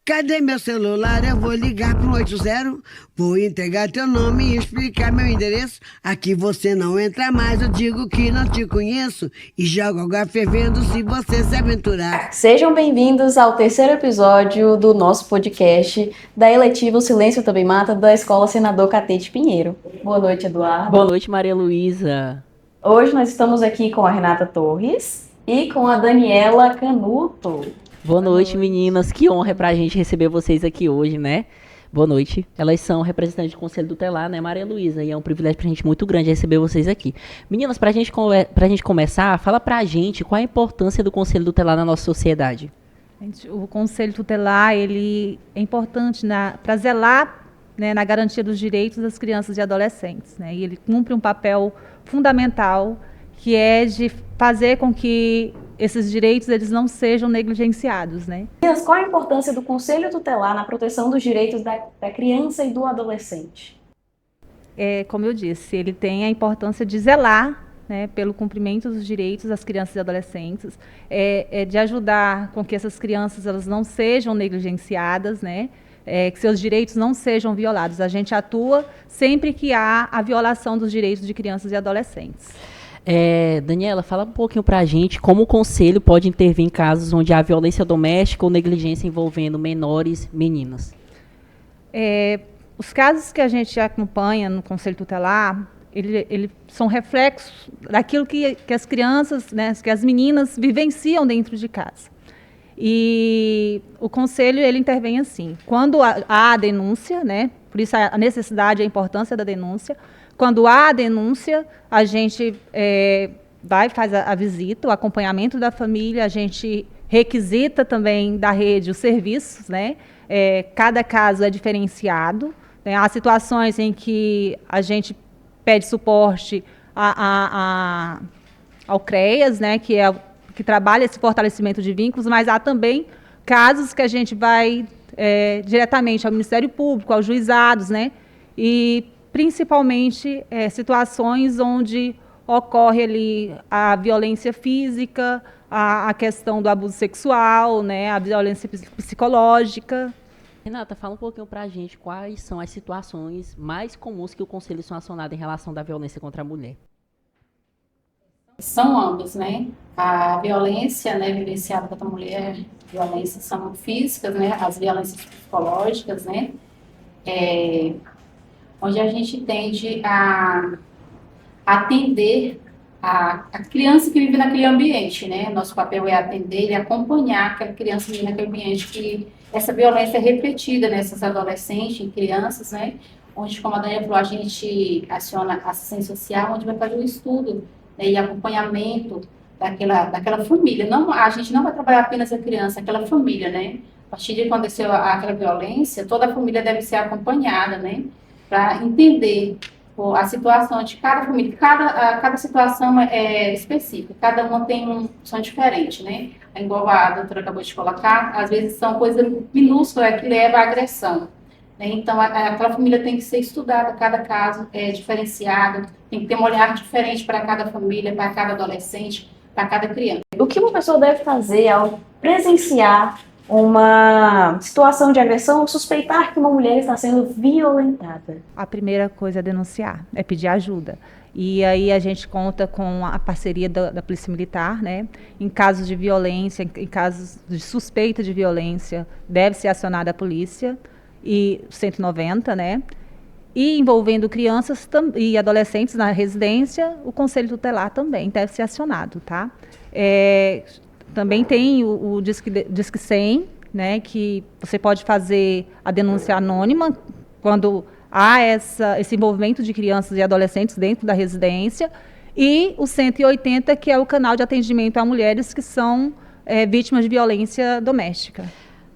Cadê meu celular? Eu vou ligar pro 80. Vou entregar teu nome e explicar meu endereço. Aqui você não entra mais, eu digo que não te conheço. E jogo água fervendo se você se aventurar. Sejam bem-vindos ao terceiro episódio do nosso podcast da eletiva O Silêncio Também Mata, da Escola Senador Catete Pinheiro. Boa noite, Eduardo. Boa noite, Maria Luísa. Hoje nós estamos aqui com a Renata Torres e com a Daniela Canuto. Boa noite, meninas. Que honra é pra gente receber vocês aqui hoje, né? Boa noite. Elas são representantes do Conselho Tutelar, né, Maria Luísa? E é um privilégio pra gente muito grande receber vocês aqui. Meninas, pra gente começar, fala pra gente qual a importância do Conselho Tutelar na nossa sociedade. O Conselho Tutelar, ele é importante para zelar, né, na garantia dos direitos das crianças e adolescentes, né? E ele cumpre um papel fundamental, que é de fazer com que esses direitos eles não sejam negligenciados, né? Qual a importância do Conselho Tutelar na proteção dos direitos da criança e do adolescente? Como eu disse, ele tem a importância de zelar, né, pelo cumprimento dos direitos das crianças e adolescentes, de ajudar com que essas crianças elas não sejam negligenciadas, né? Que seus direitos não sejam violados. A gente atua sempre que há a violação dos direitos de crianças e adolescentes. Daniela, fala um pouquinho pra gente como o Conselho pode intervir em casos onde há violência doméstica ou negligência envolvendo menores, meninas. Os casos que a gente acompanha no Conselho Tutelar, eles são reflexos daquilo que as crianças, né, que as meninas vivenciam dentro de casa. E o Conselho ele intervém assim, quando há a denúncia, né, por isso a necessidade e a importância da denúncia. Quando há a denúncia, a gente faz a visita, o acompanhamento da família, a gente requisita também da rede os serviços, né? Cada caso é diferenciado, né? Há situações em que a gente pede suporte ao CREAS, né? Que trabalha esse fortalecimento de vínculos, mas há também casos que a gente vai diretamente ao Ministério Público, aos juizados, né? E principalmente situações onde ocorre ali a violência física, a questão do abuso sexual, né, a violência psicológica. Renata, fala um pouquinho pra gente quais são as situações mais comuns que o Conselho são acionados em relação da violência contra a mulher. São ambos, né? A violência, né, vivenciada contra a mulher, violências são físicas, né, as violências psicológicas, né, onde a gente tende a atender a criança que vive naquele ambiente, né? Nosso papel é atender e acompanhar aquela criança que vive naquele ambiente, que essa violência é refletida nessas adolescentes e crianças, né? Onde, como a Daniela falou, a gente aciona a assistência social, onde vai fazer o estudo, né, e acompanhamento daquela família. Não, a gente não vai trabalhar apenas a criança, aquela família, né? A partir de quando aconteceu aquela violência, toda a família deve ser acompanhada, né? Para entender a situação de cada família. Cada situação é específica, cada uma tem uma situação diferente, né? Igual a doutora acabou de colocar, às vezes são coisas minúsculas que levam à agressão, né? Então, aquela família tem que ser estudada, cada caso é diferenciado, tem que ter um olhar diferente para cada família, para cada adolescente, para cada criança. O que uma pessoa deve fazer ao presenciar uma situação de agressão ou suspeitar que uma mulher está sendo violentada? A primeira coisa é denunciar, é pedir ajuda. E aí a gente conta com a parceria da Polícia Militar, né? Em casos de violência, em casos de suspeita de violência, deve ser acionada a polícia e 190, né? E envolvendo crianças e adolescentes na residência, o Conselho Tutelar também deve ser acionado, tá? Também tem o Disque 100, né, que você pode fazer a denúncia anônima quando há esse envolvimento de crianças e adolescentes dentro da residência, e o 180, que é o canal de atendimento a mulheres que são vítimas de violência doméstica.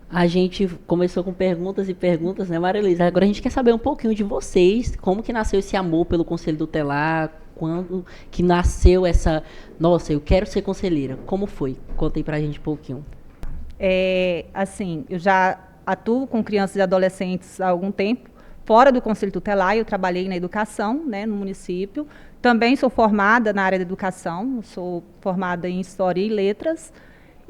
A gente começou com perguntas e perguntas, né, Maria Luísa? Agora a gente quer saber um pouquinho de vocês, como que nasceu esse amor pelo Conselho Tutelar, quando que nasceu essa, nossa, eu quero ser conselheira, como foi? Conta aí pra gente um pouquinho. Assim, eu já atuo com crianças e adolescentes há algum tempo, fora do Conselho Tutelar. Eu trabalhei na educação, né, no município, também sou formada na área da educação, sou formada em História e Letras,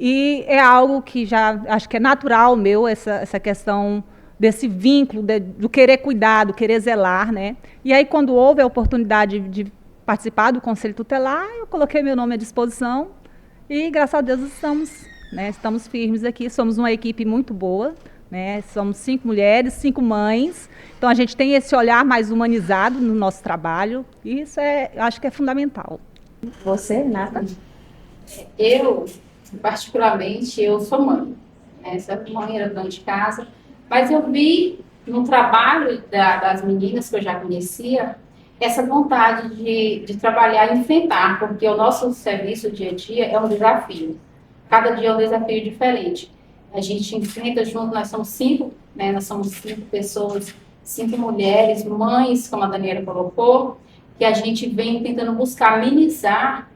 E é algo que já acho que é natural meu, essa questão desse vínculo, do querer cuidar, do querer zelar, né? E aí, quando houve a oportunidade de participar do Conselho Tutelar, eu coloquei meu nome à disposição e, graças a Deus, estamos firmes aqui. Somos uma equipe muito boa, né? Somos 5 mulheres, 5 mães. Então, a gente tem esse olhar mais humanizado no nosso trabalho e isso acho que é fundamental. Você, Nata? Eu, particularmente, eu sou mãe, né? Sou mãe, era dona de casa, mas eu vi no trabalho das meninas que eu já conhecia, essa vontade de trabalhar e enfrentar, porque o nosso serviço dia a dia é um desafio. Cada dia é um desafio diferente. A gente enfrenta junto, nós somos 5, né? Nós somos 5 pessoas, 5 mulheres, mães, como a Daniela colocou, que a gente vem tentando buscar amenizar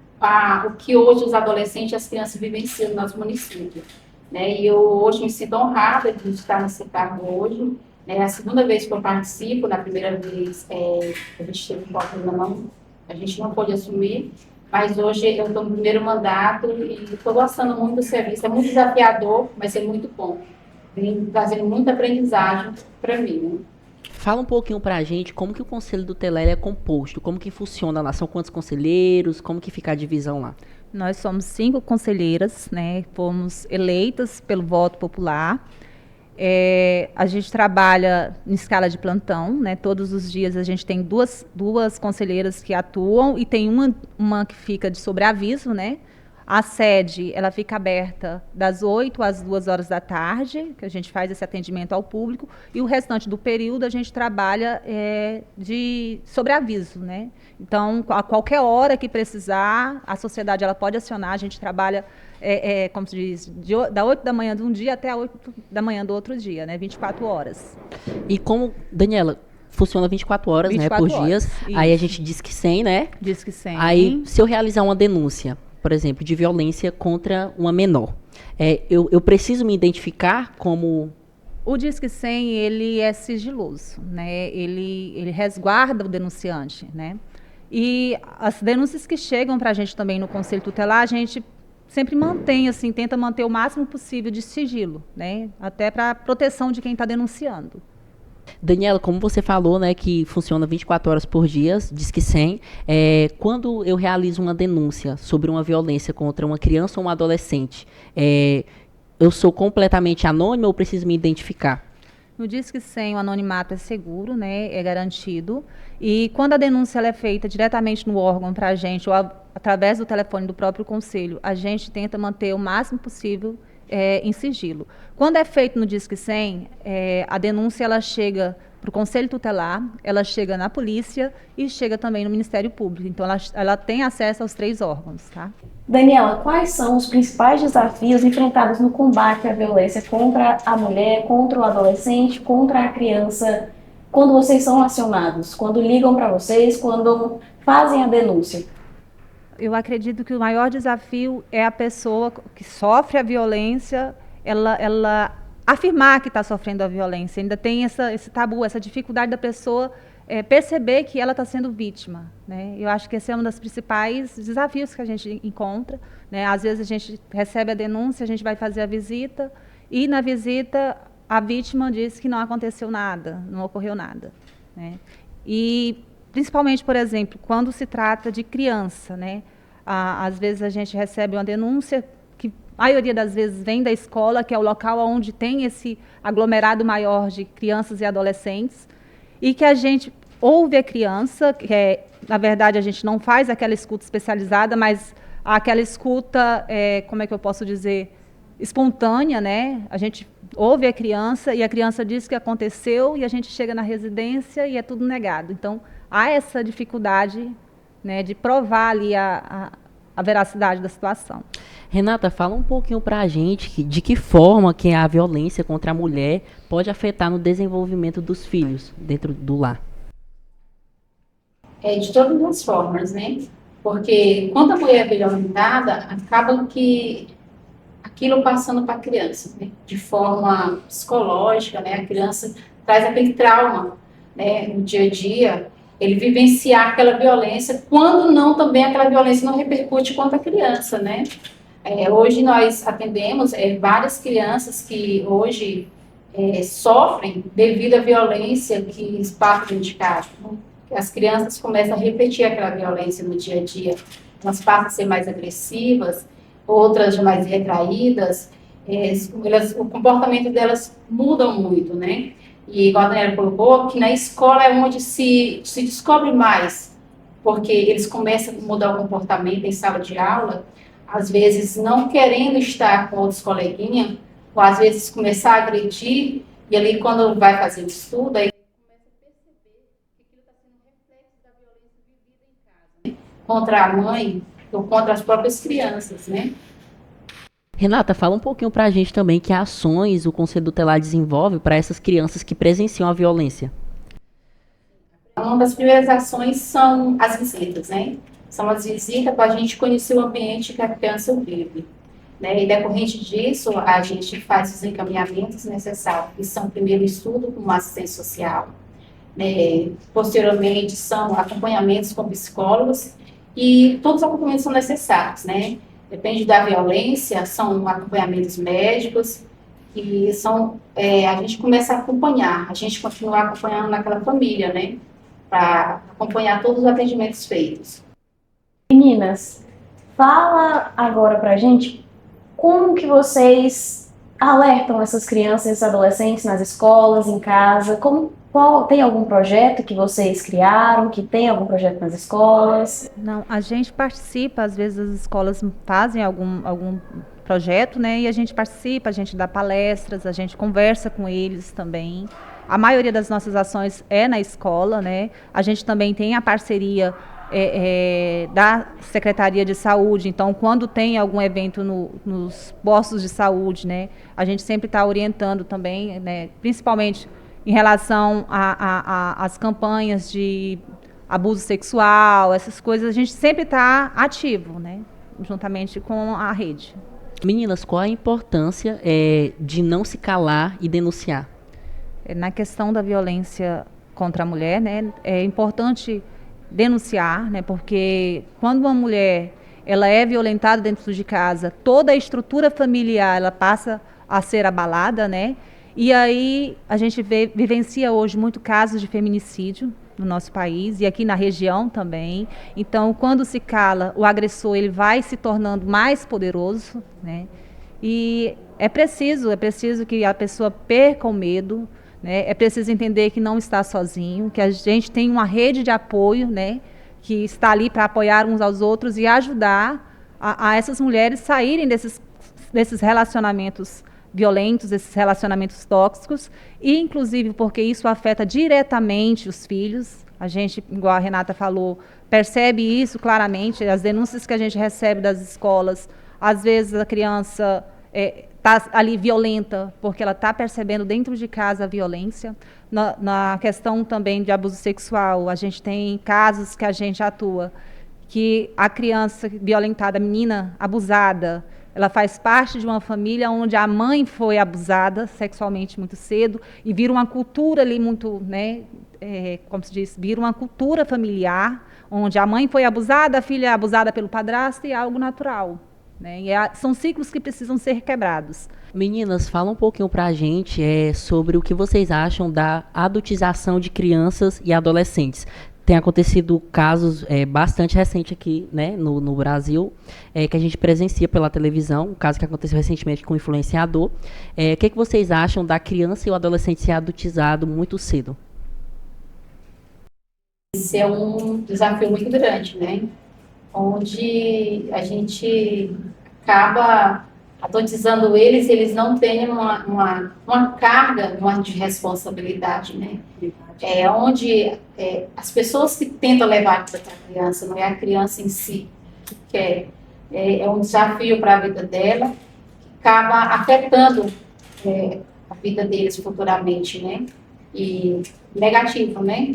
o que hoje os adolescentes e as crianças vivenciam no nosso município. Né? E eu hoje me sinto honrada de estar nesse cargo hoje. É a segunda vez que eu participo. Na primeira vez a gente teve a gente não pôde assumir, mas hoje eu estou no primeiro mandato e estou gostando muito do serviço. É muito desafiador, mas é muito bom. Vem trazendo muita aprendizagem para mim. Né? Fala um pouquinho pra gente como que o Conselho Tutelar é composto, como que funciona lá, são quantos conselheiros, como que fica a divisão lá? Nós somos 5 conselheiras, né? Fomos eleitas pelo voto popular. A gente trabalha em escala de plantão, né? Todos os dias a gente tem duas conselheiras que atuam e tem uma que fica de sobreaviso, né? A sede, ela fica aberta das 8 às 2 horas da tarde, que a gente faz esse atendimento ao público, e o restante do período a gente trabalha de sobreaviso, né? Então, a qualquer hora que precisar, a sociedade ela pode acionar, a gente trabalha, como se diz, da 8 da manhã de um dia até a 8 da manhã do outro dia, né? 24 horas. E como, Daniela, funciona 24 horas, 24 né, por dias, isso. Aí a gente diz que 100, né? Diz que 100. Aí, se eu realizar uma denúncia, por exemplo, de violência contra uma menor, eu preciso me identificar como... O Disque 100, ele é sigiloso, né? Ele resguarda o denunciante, né? E as denúncias que chegam para a gente também no Conselho Tutelar, a gente sempre mantém, assim, tenta manter o máximo possível de sigilo, né? Até para proteção de quem está denunciando. Daniela, como você falou, né, que funciona 24 horas por dia, diz que 100, quando eu realizo uma denúncia sobre uma violência contra uma criança ou um adolescente, eu sou completamente anônimo ou preciso me identificar? No Disque 100, o anonimato é seguro, né, é garantido, e quando a denúncia ela é feita diretamente no órgão para a gente, ou através do telefone do próprio conselho, a gente tenta manter o máximo possível em sigilo. Quando é feito no Disque 100, a denúncia ela chega para o Conselho Tutelar, ela chega na polícia e chega também no Ministério Público. Então, ela tem acesso aos 3 órgãos. Tá? Daniela, quais são os principais desafios enfrentados no combate à violência contra a mulher, contra o adolescente, contra a criança, quando vocês são acionados, quando ligam para vocês, quando fazem a denúncia? Eu acredito que o maior desafio é a pessoa que sofre a violência, ela afirmar que está sofrendo a violência. Ainda tem esse tabu, essa dificuldade da pessoa perceber que ela está sendo vítima. Né? Eu acho que esse é um dos principais desafios que a gente encontra. Né? Às vezes a gente recebe a denúncia, a gente vai fazer a visita, e na visita a vítima diz que não aconteceu nada, não ocorreu nada. Né? E principalmente, por exemplo, quando se trata de criança, né? Às vezes a gente recebe uma denúncia que a maioria das vezes vem da escola, que é o local onde tem esse aglomerado maior de crianças e adolescentes, e que a gente ouve a criança, que na verdade a gente não faz aquela escuta especializada, mas aquela escuta, como é que eu posso dizer, espontânea, né? A gente ouve a criança e a criança diz que aconteceu e a gente chega na residência e é tudo negado. Então, há essa dificuldade, né, de provar ali a veracidade da situação. Renata, fala um pouquinho para a gente de que forma que a violência contra a mulher pode afetar no desenvolvimento dos filhos dentro do lar. De todas as formas, né? Porque quando a mulher é violentada, acaba que aquilo passando para a criança, né? De forma psicológica, né? A criança traz aquele trauma, né? No dia a dia, ele vivenciar aquela violência, quando não também aquela violência não repercute contra a criança, né? Hoje nós atendemos várias crianças que hoje sofrem devido à violência que parte dentro de casa. Né? As crianças começam a repetir aquela violência no dia a dia. Elas passam a ser mais agressivas, outras mais retraídas. O comportamento delas muda muito, né? E igual a Daniela colocou, que na escola é onde se descobre mais, porque eles começam a mudar o comportamento em sala de aula, às vezes não querendo estar com outros coleguinhas, ou às vezes começar a agredir, e ali quando vai fazer o estudo, aí começa a perceber que aquilo está sendo reflexo da violência vivida em casa, né? Contra a mãe ou contra as próprias crianças, né? Renata, fala um pouquinho pra gente também que ações o Conselho Tutelar desenvolve para essas crianças que presenciam a violência. Uma das primeiras ações são as visitas, né? São as visitas para a gente conhecer o ambiente que a criança vive. Né? E decorrente disso, a gente faz os encaminhamentos necessários, que são primeiro estudo com uma assistente social, né? Posteriormente são acompanhamentos com psicólogos e todos os acompanhamentos são necessários, né? Depende da violência, são acompanhamentos médicos e a gente começa a acompanhar, a gente continua acompanhando naquela família, né? Para acompanhar todos os atendimentos feitos. Meninas, fala agora pra gente como que vocês alertam essas crianças e esses adolescentes nas escolas, em casa, tem algum projeto que vocês criaram, que tem algum projeto nas escolas? Não, a gente participa, às vezes as escolas fazem algum projeto, né? E a gente participa, a gente dá palestras, a gente conversa com eles também. A maioria das nossas ações é na escola, né? A gente também tem a parceria da Secretaria de Saúde, então quando tem algum evento nos postos de saúde, né? A gente sempre está orientando também, né? Principalmente em relação às campanhas de abuso sexual, essas coisas, a gente sempre está ativo, né? Juntamente com a rede. Meninas, qual a importância de não se calar e denunciar? Na questão da violência contra a mulher, né, é importante denunciar, né, porque quando uma mulher ela é violentada dentro de casa, toda a estrutura familiar ela passa a ser abalada, né? E aí a gente vivencia hoje muito casos de feminicídio no nosso país e aqui na região também. Então, quando se cala, o agressor ele vai se tornando mais poderoso, né? E é preciso que a pessoa perca o medo, né? É preciso entender que não está sozinho, que a gente tem uma rede de apoio, né? Que está ali para apoiar uns aos outros e ajudar a essas mulheres saírem desses relacionamentos violentos, esses relacionamentos tóxicos, e inclusive porque isso afeta diretamente os filhos. A gente, igual a Renata falou, percebe isso claramente, as denúncias que a gente recebe das escolas, às vezes a criança está ali violenta, porque ela está percebendo dentro de casa a violência. Na questão também de abuso sexual, a gente tem casos que a gente atua, que a criança violentada, a menina abusada, ela faz parte de uma família onde a mãe foi abusada sexualmente muito cedo e vira uma cultura ali muito, né, como se diz, vira uma cultura familiar, onde a mãe foi abusada, a filha é abusada pelo padrasto e é algo natural. Né? E são ciclos que precisam ser quebrados. Meninas, fala um pouquinho pra gente sobre o que vocês acham da adultização de crianças e adolescentes. Tem acontecido casos bastante recentes aqui, né, no Brasil, que a gente presencia pela televisão, um caso que aconteceu recentemente com um influenciador. O que vocês acham da criança e o adolescente ser adultizado muito cedo? Esse é um desafio muito grande, né? Onde a gente acaba adultizando eles não têm uma carga de responsabilidade, né? Onde as pessoas que tentam levar para a criança, não é a criança em si, que é um desafio para a vida dela, que acaba afetando a vida deles futuramente, né? E negativo, né?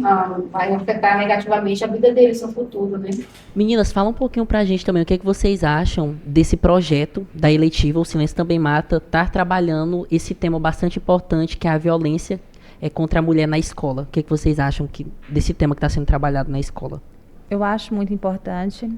Vai afetar negativamente a vida deles no futuro, né? Meninas, fala um pouquinho pra gente também o que vocês acham desse projeto da Eletiva O Silêncio Também Mata, estar trabalhando esse tema bastante importante, que é a violência contra a mulher na escola. O que vocês acham desse tema que está sendo trabalhado na escola? Eu acho muito importante.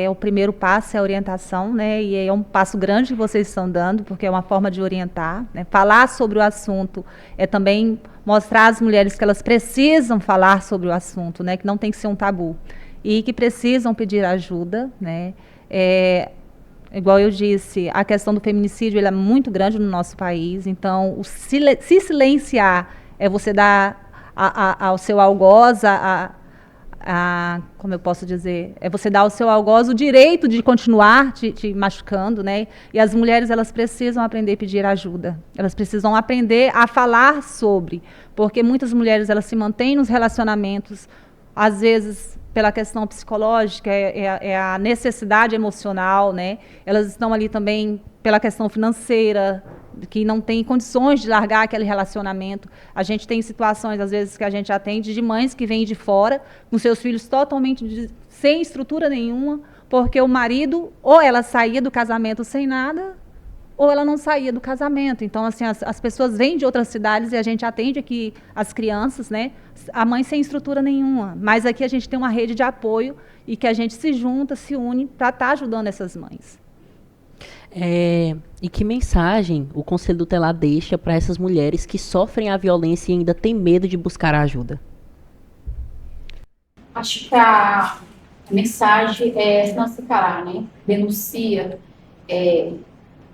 O primeiro passo é a orientação, né? E é um passo grande que vocês estão dando, porque é uma forma de orientar, né? Falar sobre o assunto é também mostrar às mulheres que elas precisam falar sobre o assunto, né? Que não tem que ser um tabu. E que precisam pedir ajuda, né? Igual eu disse, a questão do feminicídio ele é muito grande no nosso país, então se silenciar é você dar ao seu algoz como eu posso dizer, é você dar ao seu algoz o direito de continuar te machucando, né? E as mulheres, elas precisam aprender a pedir ajuda. Elas precisam aprender a falar sobre, porque muitas mulheres, elas se mantêm nos relacionamentos, às vezes pela questão psicológica, é a necessidade emocional, né? Elas estão ali também pela questão financeira, que não tem condições de largar aquele relacionamento. A gente tem situações, às vezes, que a gente atende de mães que vêm de fora, com seus filhos totalmente sem estrutura nenhuma, porque o marido, ou ela saía do casamento sem nada, ou ela não saía do casamento. Então, assim, as pessoas vêm de outras cidades e a gente atende aqui as crianças, né? A mãe sem estrutura nenhuma. Mas aqui a gente tem uma rede de apoio e que a gente se junta, se une para estar ajudando essas mães. E que mensagem o Conselho Tutelar deixa para essas mulheres que sofrem a violência e ainda têm medo de buscar a ajuda? Acho que a mensagem é não se calar, né? Denuncia.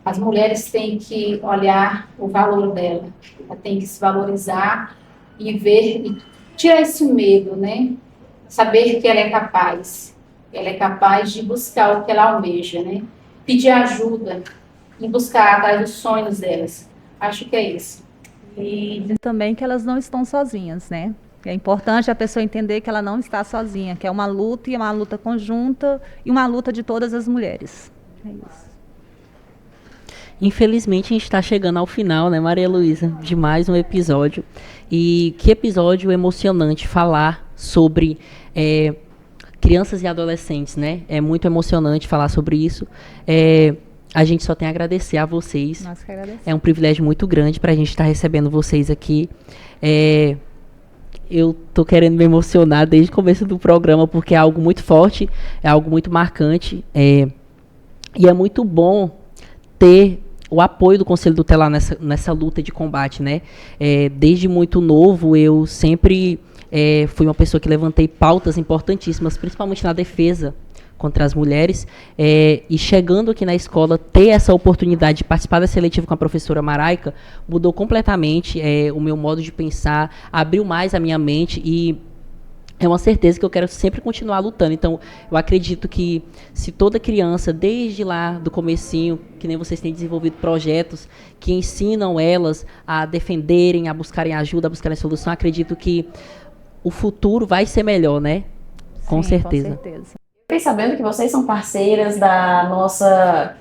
As mulheres têm que olhar o valor dela, ela tem que se valorizar e ver, e tirar esse medo, né? Saber que ela é capaz de buscar o que ela almeja, né? Pedir ajuda e buscar atrás dos sonhos delas. Acho que é isso. E também que elas não estão sozinhas, né? É importante a pessoa entender que ela não está sozinha, que é uma luta e é uma luta conjunta e uma luta de todas as mulheres. É isso. Infelizmente, a gente está chegando ao final, né, Maria Luísa, de mais um episódio. E que episódio emocionante falar sobre crianças e adolescentes, né? É muito emocionante falar sobre isso. A gente só tem a agradecer a vocês. Nós que agradecemos. É um privilégio muito grande para a gente estar recebendo vocês aqui. Eu tô querendo me emocionar desde o começo do programa, porque é algo muito forte, é algo muito marcante. E é muito bom ter o apoio do Conselho Tutelar nessa luta de combate, né? Desde muito novo, eu sempre fui uma pessoa que levantei pautas importantíssimas, principalmente na defesa contra as mulheres, e chegando aqui na escola, ter essa oportunidade de participar da seletiva com a professora Maraica, mudou completamente o meu modo de pensar, abriu mais a minha mente e é uma certeza que eu quero sempre continuar lutando. Então, eu acredito que se toda criança, desde lá do comecinho, que nem vocês têm desenvolvido projetos que ensinam elas a defenderem, a buscarem ajuda, a buscarem solução, acredito que o futuro vai ser melhor, né? Com certeza. Com certeza. Fiquei sabendo que vocês são parceiras da nossa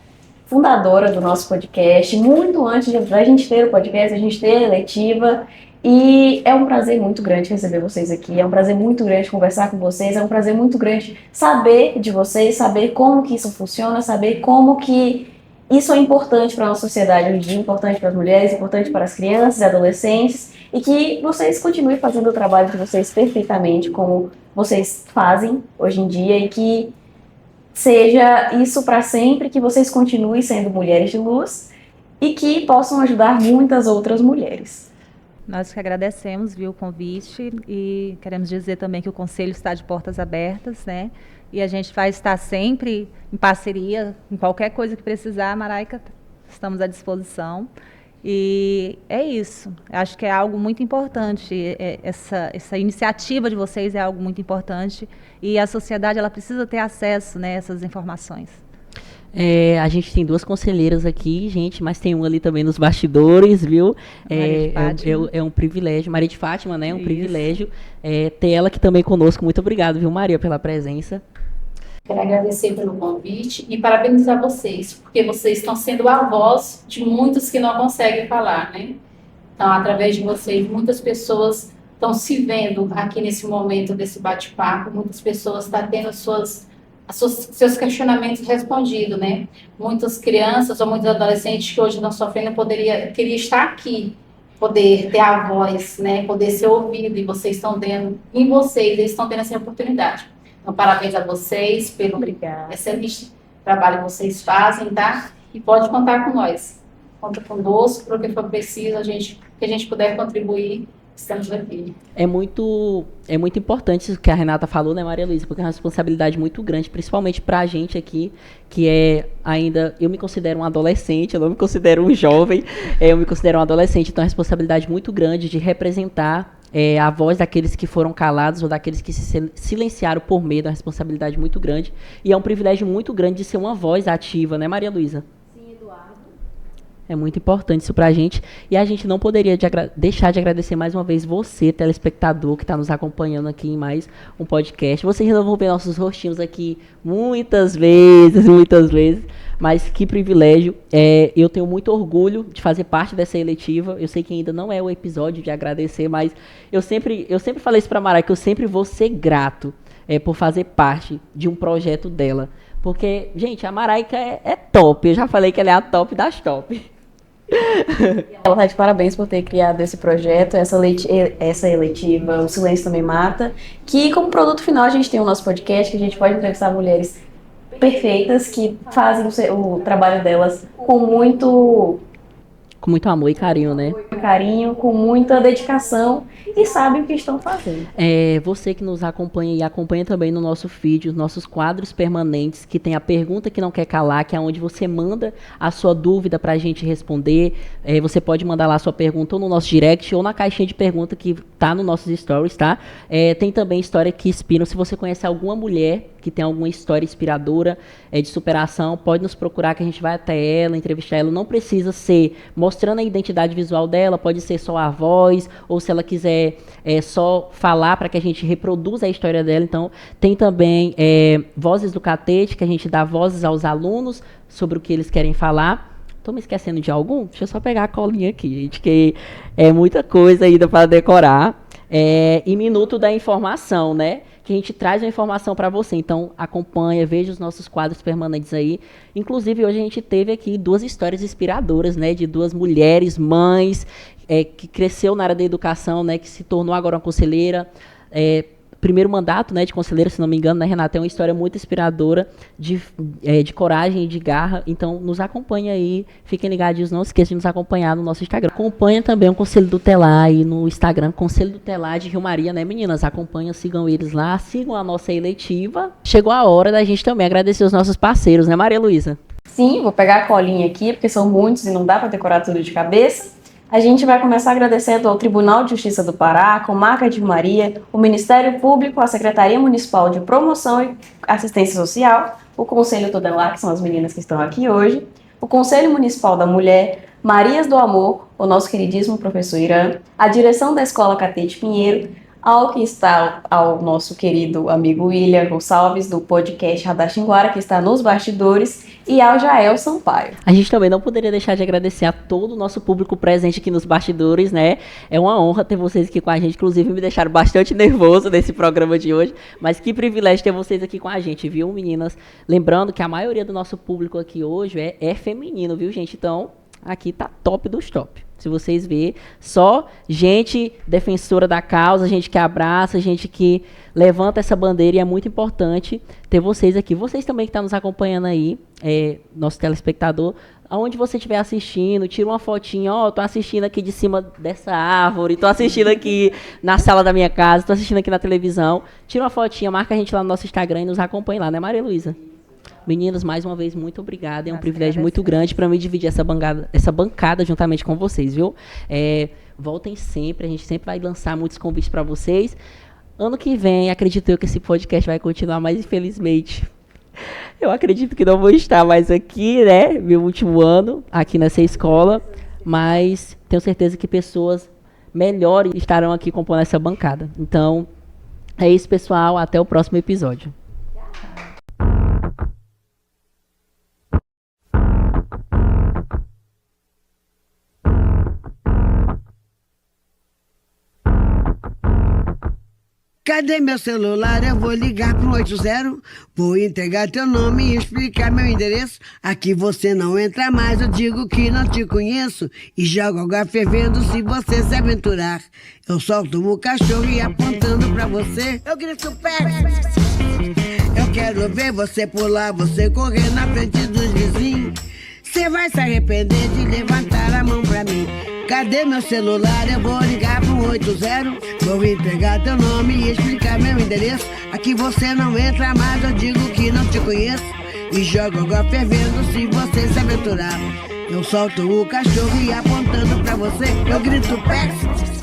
fundadora do nosso podcast, muito antes da gente ter o podcast, a gente ter a eletiva. E é um prazer muito grande receber vocês aqui, é um prazer muito grande conversar com vocês, é um prazer muito grande saber de vocês, saber como que isso funciona, saber como que isso é importante para a nossa sociedade hoje em dia, importante para as mulheres, importante para as crianças e adolescentes, e que vocês continuem fazendo o trabalho de vocês perfeitamente, como vocês fazem hoje em dia, e que seja isso para sempre, que vocês continuem sendo mulheres de luz e que possam ajudar muitas outras mulheres. Nós que agradecemos, viu, o convite e queremos dizer também que o Conselho está de portas abertas, né? E a gente vai estar sempre em parceria, em qualquer coisa que precisar, Maraica, estamos à disposição. E é isso, acho que é algo muito importante, essa iniciativa de vocês é algo muito importante e a sociedade ela precisa ter acesso, né, a essas informações. A gente tem 2 conselheiras aqui, gente, mas tem uma ali também nos bastidores, viu? É um privilégio. Maria de Fátima, né? É um privilégio ter ela aqui também conosco. Muito obrigado, viu, Maria, pela presença. Quero agradecer pelo convite e parabenizar vocês, porque vocês estão sendo a voz de muitos que não conseguem falar, né? Então, através de vocês, muitas pessoas estão se vendo aqui nesse momento desse bate-papo, muitas pessoas estão tendo seus questionamentos respondidos, né? Muitas crianças ou muitos adolescentes que hoje estão sofrendo queria estar aqui, poder ter a voz, né? Poder ser ouvido, e vocês estão tendo, eles estão tendo essa oportunidade. Então, parabéns a vocês pelo Obrigada. excelente trabalho que vocês fazem, tá? E pode contar com nós. Conta conosco, para o que for preciso, que a gente puder contribuir, estamos aqui. É muito importante isso que a Renata falou, né, Maria Luísa? Porque é uma responsabilidade muito grande, principalmente pra gente aqui, que é ainda... Eu me considero um adolescente, eu não me considero um jovem, eu me considero um adolescente, então é uma responsabilidade muito grande de representar a voz daqueles que foram calados ou daqueles que se silenciaram por medo, é uma responsabilidade muito grande. E é um privilégio muito grande de ser uma voz ativa, né, Maria Luísa? É muito importante isso pra gente. E a gente não poderia deixar de agradecer mais uma vez você, telespectador, que está nos acompanhando aqui em mais um podcast. Vocês não vão ver nossos rostinhos aqui muitas vezes. Mas que privilégio. Eu tenho muito orgulho de fazer parte dessa eletiva. Eu sei que ainda não é o episódio de agradecer, mas eu sempre falei isso pra Mara, que eu sempre vou ser grato por fazer parte de um projeto dela. Porque, gente, a Maraica é top. Eu já falei que ela é a top das top. Ela está de parabéns por ter criado esse projeto, essa eletiva, O Silêncio Também Mata, que como produto final a gente tem o nosso podcast, que a gente pode entrevistar mulheres perfeitas que fazem o trabalho delas com muito amor e carinho, né? carinho, com muita dedicação e sabem o que estão fazendo. Você que nos acompanha e acompanha também no nosso feed, os nossos quadros permanentes, que tem a pergunta que não quer calar, que é onde você manda a sua dúvida pra gente responder. Você pode mandar lá a sua pergunta ou no nosso direct ou na caixinha de pergunta que tá nos nossos stories, tá? Tem também história que inspiram. Se você conhece alguma mulher que tem alguma história inspiradora de superação, pode nos procurar que a gente vai até ela, entrevistar ela. Não precisa ser mostrando a identidade visual dela, pode ser só a voz, ou se ela quiser só falar para que a gente reproduza a história dela. Então, tem também Vozes do Catete, que a gente dá vozes aos alunos sobre o que eles querem falar. Estou me esquecendo de algum? Deixa eu só pegar a colinha aqui, gente, que é muita coisa ainda para decorar. E Minuto da Informação, né? Que a gente traz a informação para você. Então, acompanha, veja os nossos quadros permanentes aí. Inclusive, hoje a gente teve aqui 2 histórias inspiradoras, né? De 2 mulheres, mães, que cresceu na área da educação, né? Que se tornou agora uma conselheira. Primeiro mandato, né, de conselheira, se não me engano, né, Renata? É uma história muito inspiradora de coragem e de garra. Então, nos acompanha aí. Fiquem ligadinhos, não esqueçam de nos acompanhar no nosso Instagram. Acompanha também o Conselho do Telar aí no Instagram, Conselho do Telar de Rio Maria, né, meninas? Acompanham, sigam eles lá, sigam a nossa eletiva. Chegou a hora da gente também agradecer os nossos parceiros, né, Maria Luísa? Sim, vou pegar a colinha aqui, porque são muitos e não dá para decorar tudo de cabeça. A gente vai começar agradecendo ao Tribunal de Justiça do Pará, a Comarca de Maria, o Ministério Público, a Secretaria Municipal de Promoção e Assistência Social, o Conselho Tutelar, que são as meninas que estão aqui hoje, o Conselho Municipal da Mulher, Marias do Amor, o nosso queridíssimo professor Irã, a direção da Escola Catete Pinheiro, ao nosso querido amigo William Gonçalves, do podcast Radar Xinguara, que está nos bastidores, e ao Jael Sampaio. A gente também não poderia deixar de agradecer a todo o nosso público presente aqui nos bastidores, né? É uma honra ter vocês aqui com a gente, inclusive me deixaram bastante nervoso nesse programa de hoje, mas que privilégio ter vocês aqui com a gente, viu, meninas? Lembrando que a maioria do nosso público aqui hoje é feminino, viu, gente? Então, aqui tá top dos top. Se vocês verem, só gente defensora da causa, gente que abraça, gente que levanta essa bandeira, e é muito importante ter vocês aqui. Vocês também que estão nos acompanhando aí, nosso telespectador, aonde você estiver assistindo, tira uma fotinha, tô assistindo aqui de cima dessa árvore, tô assistindo aqui na sala da minha casa, tô assistindo aqui na televisão, tira uma fotinha, marca a gente lá no nosso Instagram e nos acompanha lá, né, Maria Luísa? Meninas, mais uma vez, muito obrigada. É um privilégio muito grande para mim dividir essa bancada juntamente com vocês, viu? Voltem sempre, a gente sempre vai lançar muitos convites para vocês. Ano que vem, acredito eu que esse podcast vai continuar, mas infelizmente eu acredito que não vou estar mais aqui, né? Meu último ano aqui nessa escola, mas tenho certeza que pessoas melhores estarão aqui compondo essa bancada. Então, é isso, pessoal. Até o próximo episódio. Cadê meu celular? Eu vou ligar pro 80. Vou entregar teu nome e explicar meu endereço. Aqui você não entra mais, eu digo que não te conheço. E jogo água fervendo se você se aventurar. Eu solto o cachorro e apontando pra você, eu grito perto. Eu quero ver você pular, você correr na frente dos vizinhos. Você vai se arrepender de levantar a mão pra mim. Cadê meu celular? Eu vou ligar pro 80. Vou entregar teu nome e explicar meu endereço. Aqui você não entra mais, eu digo que não te conheço. E jogo água fervendo se você se aventurar. Eu solto o cachorro e apontando pra você, eu grito perto.